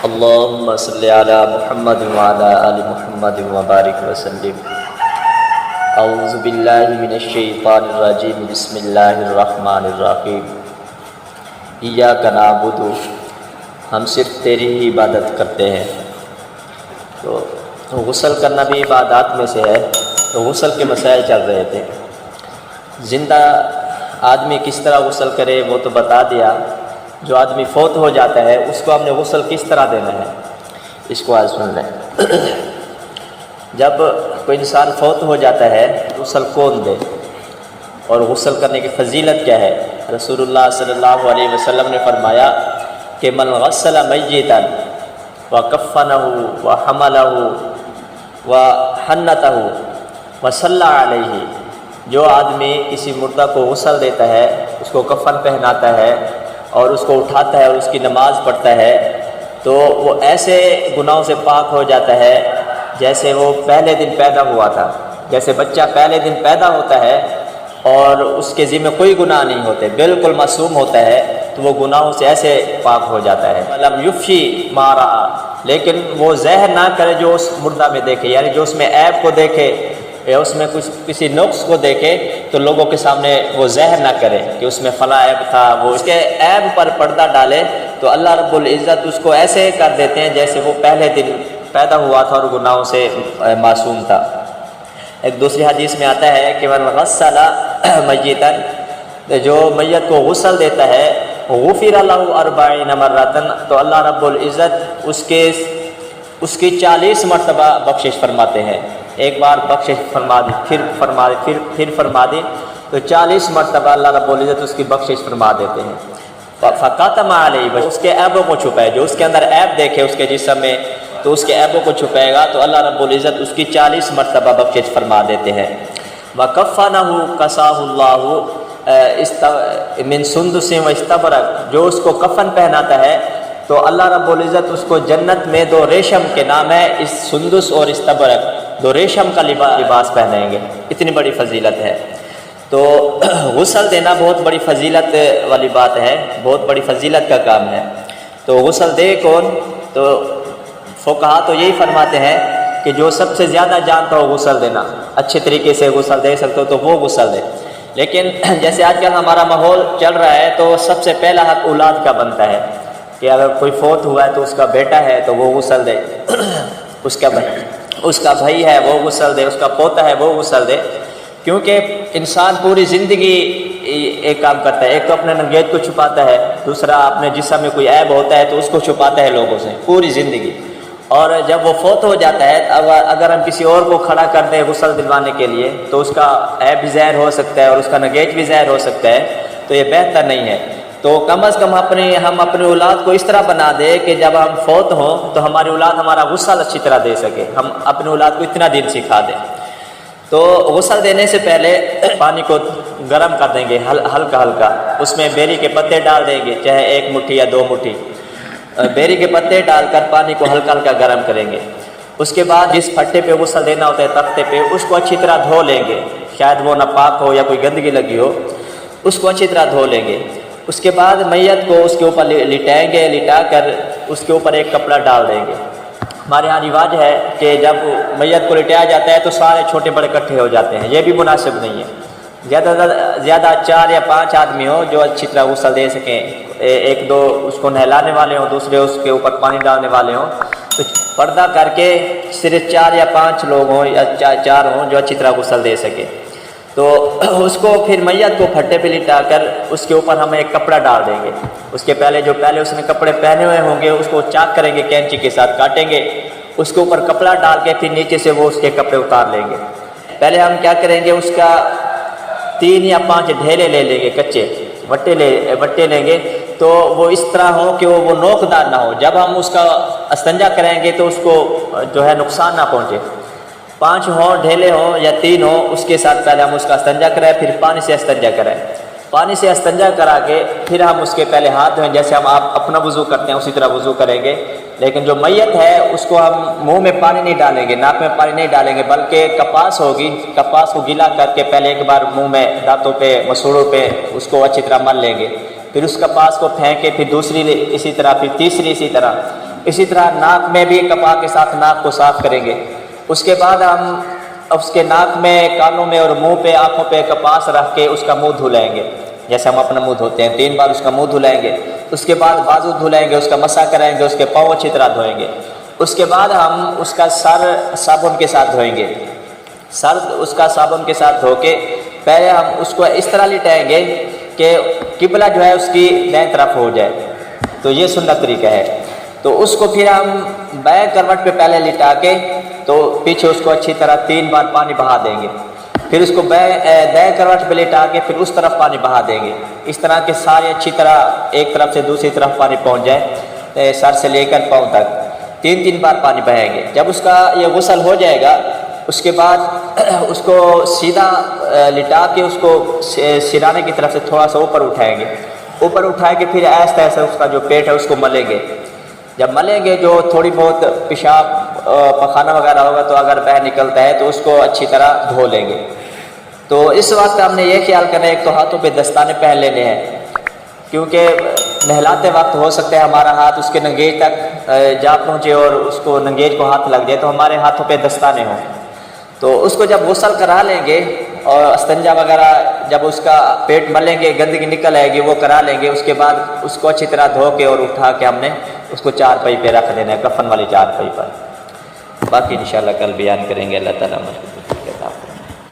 اللهم صل على محمد وعلى آل محمد وبارك وسلم۔ اعوذ باللہ من الشیطان الرجیم، بسم اللہ الرحمن الرحیم۔ ایاک نعبد، ہم صرف تیری ہی عبادت کرتے ہیں۔ تو غسل کرنا بھی عبادات میں سے ہے۔ تو غسل کے مسائل چل رہے تھے۔ زندہ آدمی کس طرح غسل کرے وہ تو بتا دیا۔ جو آدمی فوت ہو جاتا ہے اس کو ہم نے غسل کس طرح دینا ہے، اس کو آج سن لیں۔ جب کوئی انسان فوت ہو جاتا ہے غسل کون دے اور غسل کرنے کی فضیلت کیا ہے؟ رسول اللہ صلی اللہ علیہ وسلم نے فرمایا کہ من غسل میتا وکفنہ وحملہ وحنتہ وصلی علیہ، جو آدمی کسی مردہ کو غسل دیتا ہے، اس کو کفن پہناتا ہے اور اس کو اٹھاتا ہے اور اس کی نماز پڑھتا ہے، تو وہ ایسے گناہوں سے پاک ہو جاتا ہے جیسے وہ پہلے دن پیدا ہوا تھا۔ جیسے بچہ پہلے دن پیدا ہوتا ہے اور اس کے ذمہ کوئی گناہ نہیں ہوتے، بالکل معصوم ہوتا ہے، تو وہ گناہوں سے ایسے پاک ہو جاتا ہے۔ لم یفشی ما رأى، لیکن وہ زہر نہ کرے جو اس مردہ میں دیکھے، یعنی جو اس میں عیب کو دیکھے یا اس میں کسی نقص کو دیکھے تو لوگوں کے سامنے وہ زہر نہ کرے کہ اس میں فلاں عیب تھا، وہ اس کے عیب پر پردہ ڈالے تو اللہ رب العزت اس کو ایسے کر دیتے ہیں جیسے وہ پہلے دن پیدا ہوا تھا اور گناہوں سے معصوم تھا۔ ایک دوسری حدیث میں آتا ہے کہ من غسل میتا، جو میت کو غسل دیتا ہے، غفر له 40 مرۃ، تو اللہ رب العزت اس کی 40 مرتبہ بخشش فرماتے ہیں۔ ایک بار بخشش فرما دی، پھر فرما دی، تو 40 مرتبہ اللہ رب العزت اس کی بخشش فرما دیتے ہیں۔ فَقَاتَمَ عَلَيْهِ، اس کے عیبوں کو چھپائے، جو اس کے اندر عیب دیکھے اس کے جسم میں تو اس کے عیبوں کو چھپائے گا تو اللہ رب العزت اس کی 40 مرتبہ بخشش فرما دیتے ہیں۔ وَكَفَّنَهُ كَسَاهُ اللَّهُ مِن سُندُسٍ وَإِسْتَبْرَقٍ، جو اس کو کفن پہناتا ہے تو اللہ رب العزت اس کو جنت میں 2 ریشم کے نام ہے، اس سندس اور استبرق، 2 ریشم کا لباس پہنائیں گے۔ اتنی بڑی فضیلت ہے۔ تو غسل دینا بہت بڑی فضیلت والی بات ہے، بہت بڑی فضیلت کا کام ہے۔ تو غسل دے کون؟ تو فقہا تو یہی فرماتے ہیں کہ جو سب سے زیادہ جانتا ہو غسل دینا، اچھے طریقے سے غسل دے سکتے ہو تو وہ غسل دے۔ لیکن جیسے آج کل ہمارا ماحول چل رہا ہے تو سب سے پہلا حق اولاد کا بنتا ہے کہ اگر کوئی فوت ہوا ہے تو اس کا بیٹا ہے تو وہ غسل دے، اس کا بھائی ہے وہ غسل دے، اس کا پوتا ہے وہ غسل دے، کیونکہ انسان پوری زندگی ایک کام کرتا ہے، ایک تو اپنے ننگیت کو چھپاتا ہے، دوسرا اپنے جسم میں کوئی عیب ہوتا ہے تو اس کو چھپاتا ہے لوگوں سے پوری زندگی، اور جب وہ فوت ہو جاتا ہے اگر ہم کسی اور کو کھڑا کر دیں غسل دلوانے کے لیے تو اس کا عیب بھی ظاہر ہو سکتا ہے اور اس کا نگیت بھی ظاہر ہو سکتا ہے، تو یہ بہتر نہیں ہے۔ تو کم از کم ہم اپنی اولاد کو اس طرح بنا دے کہ جب ہم فوت ہوں تو ہماری اولاد ہمارا غسل اچھی طرح دے سکے، ہم اپنی اولاد کو اتنا دین سکھا دیں۔ تو غسل دینے سے پہلے پانی کو گرم کر دیں گے ہلکا، اس میں بیری کے پتے ڈال دیں گے، چاہے 1 مٹھی یا 2 مٹھی بیری کے پتے ڈال کر پانی کو ہلکا گرم کریں گے۔ اس کے بعد جس پھٹے پہ غسل دینا ہوتا ہے تختے پہ، اس کو اچھی طرح دھو لیں گے، شاید وہ ناپاک ہو یا کوئی گندگی لگی ہو، اس کو اچھی طرح دھو لیں گے۔ اس کے بعد میت کو اس کے اوپر لٹائیں گے، لٹا کر اس کے اوپر ایک کپڑا ڈال دیں گے۔ ہمارے ہاں رواج ہے کہ جب میت کو لٹایا جاتا ہے تو سارے چھوٹے بڑے اکٹھے ہو جاتے ہیں، یہ بھی مناسب نہیں ہے۔ زیادہ 4 یا 5 آدمی ہوں جو اچھی طرح غسل دے سکیں، 1-2 اس کو نہلانے والے ہوں، دوسرے اس کے اوپر پانی ڈالنے والے ہوں، تو پردہ کر کے صرف 4 یا 5 لوگ ہوں یا 4 ہوں جو اچھی طرح غسل دے سکے، تو اس کو پھر میت کو پھٹے پہ لٹا کر اس کے اوپر ہم ایک کپڑا ڈال دیں گے۔ اس کے پہلے اس نے کپڑے پہنے ہوئے ہوں گے اس کو چاک کریں گے، کینچی کے ساتھ کاٹیں گے، اس کے اوپر کپڑا ڈال کے پھر نیچے سے وہ اس کے کپڑے اتار لیں گے۔ پہلے ہم کیا کریں گے، اس کا 3 یا 5 ڈھیلے لے لیں گے، کچے وٹے لیں گے، تو وہ اس طرح ہو کہ وہ نوکدار نہ ہو، جب ہم اس کا استنجا کریں گے تو اس کو جو ہے نقصان نہ پہنچے۔ 5 ہوں، ڈھیلے ہوں یا 3 ہوں، اس کے ساتھ پہلے ہم اس کا استنجا کریں، پھر پانی سے استنجا کریں۔ پانی سے استنجا کرا کے پھر ہم اس کے پہلے ہاتھ دھوئیں، جیسے ہم آپ اپنا وضو کرتے ہیں اسی طرح وضو کریں گے، لیکن جو میت ہے اس کو ہم منہ میں پانی نہیں ڈالیں گے، ناک میں پانی نہیں ڈالیں گے، بلکہ کپاس ہوگی، کپاس کو گیلا کر کے پہلے ایک بار منہ میں دانتوں پہ مسوڑوں پہ اس کو اچھی طرح مل لیں گے، پھر اس کپاس کو پھینک کے پھر دوسری اسی طرح، پھر تیسری اسی طرح، اسی طرح ناک میں بھی کپاہ کے ساتھ ناک کو صاف کریں گے۔ اس کے بعد ہم اس کے ناک میں، کانوں میں اور منہ پہ، آنکھوں پہ کپاس رکھ کے اس کا منہ دھلائیں گے، جیسے ہم اپنا منہ دھوتے ہیں 3 بار اس کا منہ دھلائیں گے۔ اس کے بعد بازو دھلائیں گے، اس کا مسح کرائیں گے، اس کے پاؤں اچھی طرح دھوئیں گے۔ اس کے بعد ہم اس کا سر صابن کے ساتھ دھوئیں گے، سر اس کا صابن کے ساتھ دھو کے پہلے ہم اس کو اس طرح لٹائیں گے کہ قبلہ جو ہے اس کی دائیں طرف ہو جائے، تو یہ سنت طریقہ ہے۔ تو اس کو پھر ہم بائیں کروٹ پہ پہلے لٹا کے تو پیچھے اس کو اچھی طرح 3 بار پانی بہا دیں گے، پھر اس کو دائیں کروٹ پہ لٹا کے پھر اس طرف پانی بہا دیں گے، اس طرح کے سارے اچھی طرح ایک طرف سے دوسری طرف پانی پہنچ جائے، سر سے لے کر پاؤں تک 3 بار پانی بہائیں گے۔ جب اس کا یہ غسل ہو جائے گا، اس کے بعد اس کو سیدھا لٹا کے اس کو سرانے کی طرف سے تھوڑا سا اوپر اٹھائیں گے، اوپر اٹھائیں کے پھر آہستہ آہستہ اس کا جو پیٹ ہے اس کو ملیں گے۔ جب ملیں گے، جو تھوڑی بہت پیشاب پخانہ وغیرہ ہوگا تو اگر باہر نکلتا ہے تو اس کو اچھی طرح دھو لیں گے۔ تو اس وقت ہم نے یہ خیال کرنا ہے، ایک تو ہاتھوں پہ دستانے پہن لینے ہیں، کیونکہ نہلاتے وقت ہو سکتا ہے ہمارا ہاتھ اس کے ننگیج تک جا پہنچے اور اس کو ننگیج کو ہاتھ لگ جائے تو ہمارے ہاتھوں پہ دستانے ہوں۔ تو اس کو جب غسل کرا لیں گے اور استنجا وغیرہ جب اس کا پیٹ ملیں گے، گندگی نکل آئے گی، وہ کرا لیں گے، اس کے بعد اس کو اچھی طرح دھو کے اور اٹھا کے ہم نے اس کو چارپائی پہ رکھ دینا ہے، کفن والی چارپائی پر۔ باقی انشاءاللہ کل بیان کریں گے۔ اللہ تعالیٰ